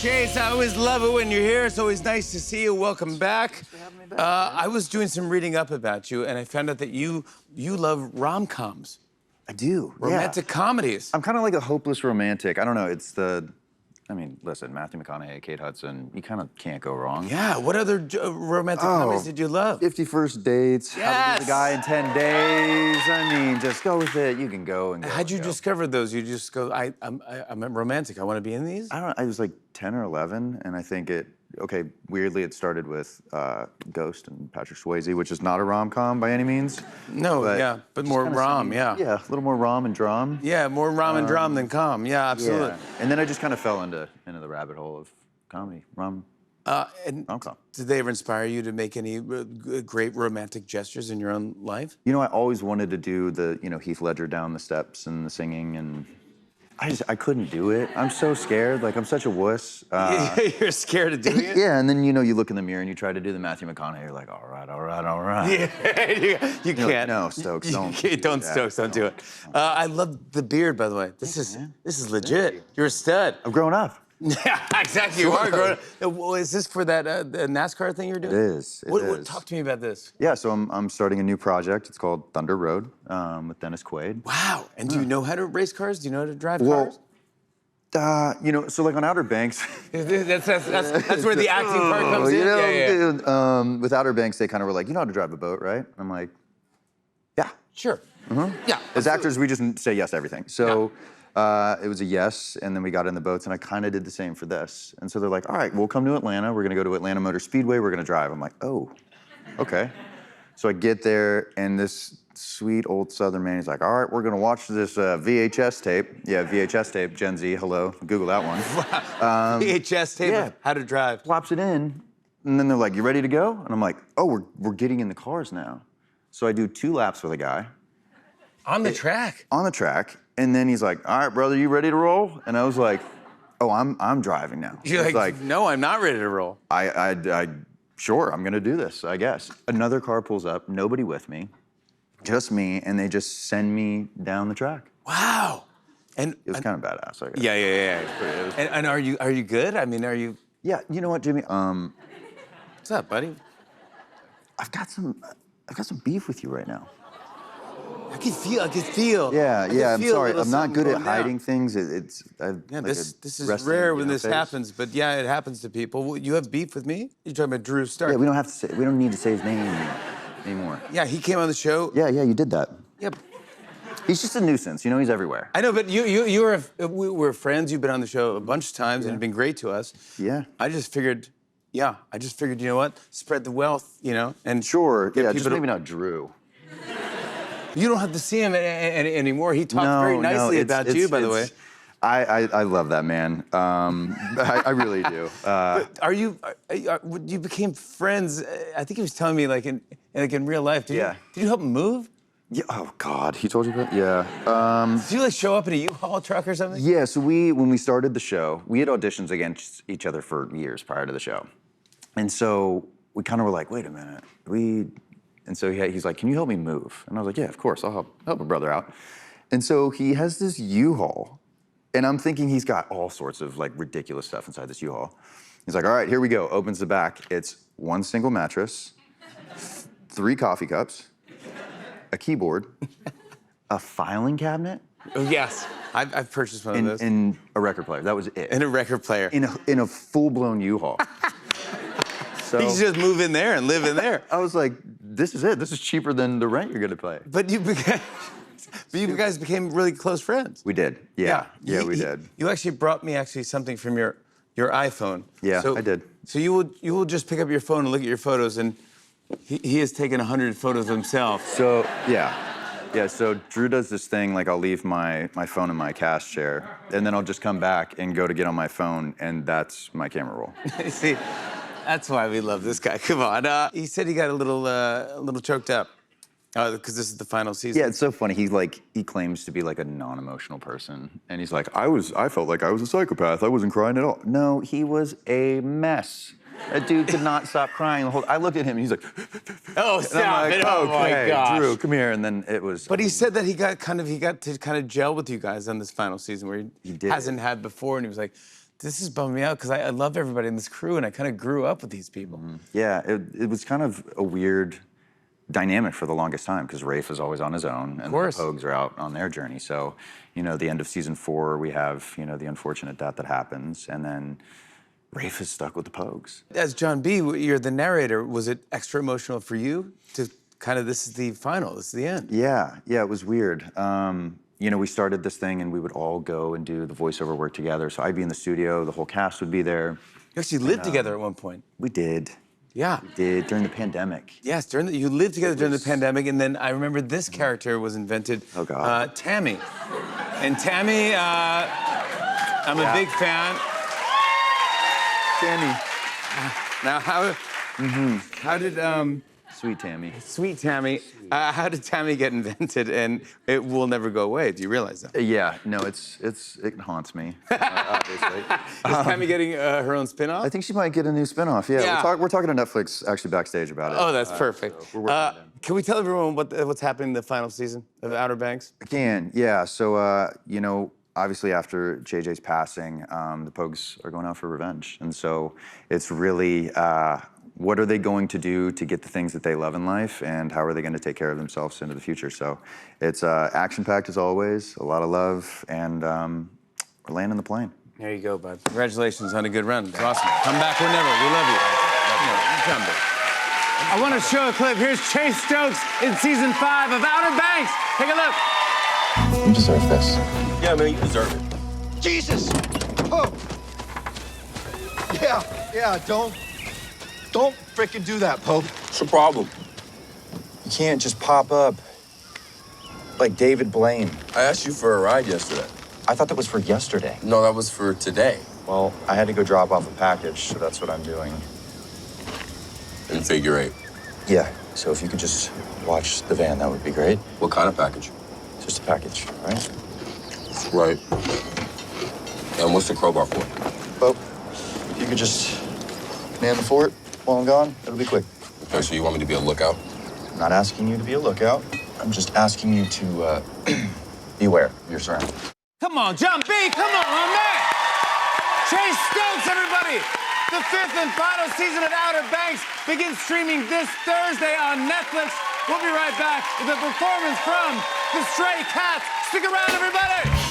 Chase, I always love it when you're here. It's always nice to see you. Welcome back. Thanks for having me back. I was doing some reading up about you, and I found out that you love rom-coms, I do. romantic comedies. I'm kind of like a hopeless romantic. I don't know. I mean, listen, Matthew McConaughey, Kate Hudson, you kind of can't go wrong. Yeah. What other romantic comedies did you love? 50 First Dates. How to Lose a Guy in 10 Days. I mean, just go with it. You can go and go. How'd you and go. discover those? You just go, I'm a romantic. I want to be in these. I don't know. I was like 10 or 11, and I think weirdly, it started with Ghost and Patrick Swayze, which is not a rom-com by any means. No, but more kinda rom, seemed- yeah. Yeah, a little more rom and drum. Yeah, more rom and drum than com. Yeah, absolutely. Yeah. And then I just kind of fell into the rabbit hole of comedy, And rom-com. did they ever inspire you to make any great romantic gestures in your own life? You know, I always wanted to do the, Heath Ledger down the steps and the singing, and I couldn't do it. I'm so scared. Like, I'm such a wuss. You're scared of doing it? Yeah, and then, you look in the mirror and you try to do the Matthew McConaughey. You're like, all right, all right, all right. Yeah, you You're like, can't. no, Stokes, don't. Don't Stokes, don't do it. I love the beard, by the way. This is legit. You're a stud. I've grown up. Yeah, exactly. You are growing up. Well, is this for that NASCAR thing you're doing? It is. It is. Talk to me about this. Yeah, so I'm starting a new project. It's called Thunder Road with Dennis Quaid. Wow. And do you know how to race cars? Do you know how to drive Well, cars? so like on Outer Banks. That's where the acting part comes in. With Outer Banks, they kind of were like, you know how to drive a boat, right? I'm like, yeah. Sure. Yeah. As actors, we just say yes to everything. So it was a yes, and then we got in the boats, and I kind of did the same for this. And so they're like, all right, we'll come to Atlanta. We're going to go to Atlanta Motor Speedway. We're going to drive. I'm like, oh, okay. So I get there, and this sweet old Southern man, he's like, all right, we're going to watch this VHS tape. Yeah, VHS tape, Gen Z, hello. Google that one. VHS tape of how to drive. Plops it in, and then they're like, you ready to go? And I'm like, oh, we're getting in the cars now. So I do 2 laps with a guy. On the track? On the track, and then he's like, all right, brother, you ready to roll? And I was like, oh, I'm driving now. You're like, no, I'm not ready to roll. Sure, I'm gonna do this, I guess. Another car pulls up, nobody with me, just me, and they just send me down the track. Wow. And It was kind of badass, I guess. Yeah. And are you good? I mean, are you? Yeah, you know what, Jimmy? What's up, buddy? I've got some beef with you right now. I can feel. Yeah, I'm sorry. I'm not good at going down. hiding things. This is rare when this happens, but yeah, it happens to people. Well, you have beef with me? You're talking about Drew Stark. Yeah, we don't need to say his name anymore. Yeah, he came on the show. Yeah, you did that. Yeah. He's just a nuisance, he's everywhere. I know, but we were friends. You've been on the show a bunch of times and you've been great to us. Yeah. I just figured, you know what? Spread the wealth, and Sure, get yeah, people just to- maybe not Drew. You don't have to see him anymore. He talked very nicely about you, by the way. I love that man. I really do. But you became friends? I think he was telling me like in real life. Did you help him move? Yeah. Oh God, he told you that? Yeah. Did you like show up in a U-Haul truck or something? Yeah. So when we started the show, we had auditions against each other for years prior to the show, and so we kind of were like, wait a minute, And so he's like, can you help me move? And I was like, yeah, of course, I'll help a brother out. And so he has this U-Haul, and I'm thinking he's got all sorts of like ridiculous stuff inside this U-Haul. He's like, all right, here we go. Opens the back. It's 1 single mattress, 3 coffee cups, a keyboard, a filing cabinet. Oh, yes. I've purchased one of those. And a record player. That was it. And a record player. In a full-blown U-Haul. So You can just move in there and live in there. I was like, this is it. This is cheaper than the rent you're gonna pay. But you guys became really close friends. We did. Yeah, we did. You actually brought me something from your iPhone. Yeah, I did. So you will just pick up your phone and look at your photos, and he has taken 100 photos of himself. So so Drew does this thing, like I'll leave my phone in my cast chair, and then I'll just come back and go to get on my phone, and that's my camera roll. See, that's why we love this guy. Come on. He said he got a little choked up because this is the final season. Yeah, it's so funny. He claims to be like a non-emotional person, and he's like, I felt like I was a psychopath. I wasn't crying at all. No, he was a mess. That dude could not stop crying the whole. I looked at him, and he's like, "Oh, stop like, it! Oh my gosh, Drew, come here!" And then it was. But he said that he got to kind of gel with you guys on this final season, where he did. hasn't had before, and he was like, this is bumming me out because I love everybody in this crew and I kind of grew up with these people. Yeah, it was kind of a weird dynamic for the longest time because Rafe is always on his own and the course. Pogues are out on their journey. So, you know, the end of season 4, we have, you know, the unfortunate death that happens, and then Rafe is stuck with the Pogues. As John B., you're the narrator. Was it extra emotional for you to kind of, this is the final, this is the end? Yeah, it was weird. You know, we started this thing and we would all go and do the voiceover work together. So I'd be in the studio, the whole cast would be there. You actually lived together at one point. We did. Yeah. Did during the pandemic. Yes, you lived together during the pandemic, and then I remember this character was invented. Oh, God. Tammy. And Tammy, I'm a big fan. Tammy. Now, how did Sweet Tammy. Sweet Tammy, how did Tammy get invented, and it will never go away? Do you realize that? Yeah, no, it haunts me, obviously. Is Tammy getting her own spin-off? I think she might get a new spin-off, yeah. Yeah. We're talking to Netflix actually backstage about it. Oh, that's perfect. So we're working it in. Can we tell everyone what's happening in the final season of Outer Banks? Again, yeah, so, you know, obviously after JJ's passing, the Pogues are going out for revenge. And so it's really, what are they going to do to get the things that they love in life, and how are they going to take care of themselves into the future? So it's action-packed as always, a lot of love, and we're landing the plane. There you go, bud. Congratulations on a good run. It's awesome. Come back whenever. We love you. Come back. I want to show a clip. Here's Chase Stokes in season 5 of Outer Banks. Take a look. You deserve this. Yeah, man, you deserve it. Jesus! Oh! Yeah, don't frickin' do that, Pope. What's the problem? You can't just pop up like David Blaine. I asked you for a ride yesterday. I thought that was for yesterday. No, that was for today. Well, I had to go drop off a package, so that's what I'm doing. In figure 8. Yeah, so if you could just watch the van, that would be great. What kind of package? Just a package, right? Right. And what's the crowbar for? Pope, if you could just man the fort while I'm gone, it'll be quick. Okay, so you want me to be a lookout? I'm not asking you to be a lookout. I'm just asking you to be aware of your surroundings. Come on, John B. Come on, man. Chase Stokes, everybody. The 5th and final season of Outer Banks begins streaming this Thursday on Netflix. We'll be right back with a performance from the Stray Cats. Stick around, everybody.